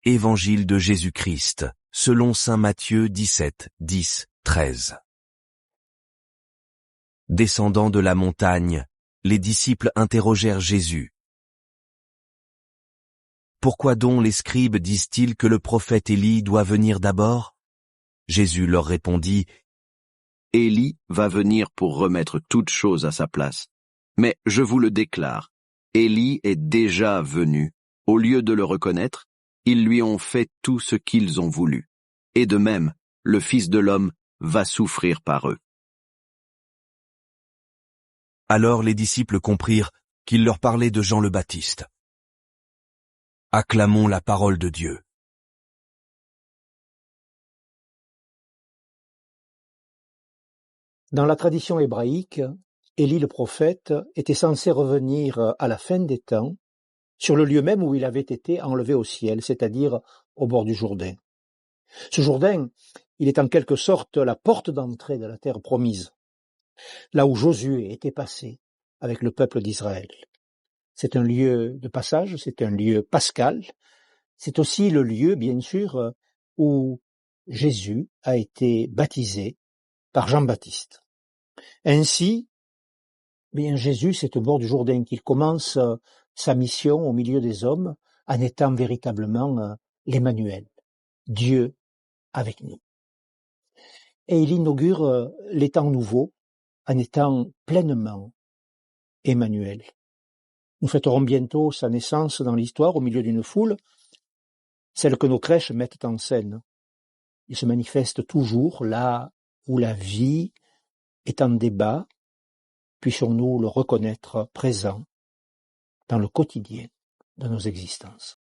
Évangile de Jésus-Christ, selon saint Matthieu 17, 10, 13. Descendant de la montagne, les disciples interrogèrent Jésus. Pourquoi donc les scribes disent-ils que le prophète Élie doit venir d'abord? Jésus leur répondit, Élie va venir pour remettre toutes choses à sa place. Mais je vous le déclare, Élie est déjà venu. Au lieu de le reconnaître, ils lui ont fait tout ce qu'ils ont voulu. Et de même, le Fils de l'homme va souffrir par eux. Alors les disciples comprirent qu'il leur parlait de Jean le Baptiste. Acclamons la parole de Dieu. Dans la tradition hébraïque, Élie le prophète était censé revenir à la fin des temps sur le lieu même où il avait été enlevé au ciel, c'est-à-dire au bord du Jourdain. Ce Jourdain, il est en quelque sorte la porte d'entrée de la terre promise, là où Josué était passé avec le peuple d'Israël. C'est un lieu de passage, c'est un lieu pascal, c'est aussi le lieu, bien sûr, où Jésus a été baptisé par Jean-Baptiste. Ainsi, bien Jésus, c'est au bord du Jourdain qu'il commence sa mission au milieu des hommes en étant véritablement l'Emmanuel, Dieu avec nous. Et il inaugure les temps nouveaux en étant pleinement Emmanuel. Nous fêterons bientôt sa naissance dans l'histoire au milieu d'une foule, celle que nos crèches mettent en scène. Il se manifeste toujours là où la vie est en débat. Puissions-nous le reconnaître présent dans le quotidien de nos existences.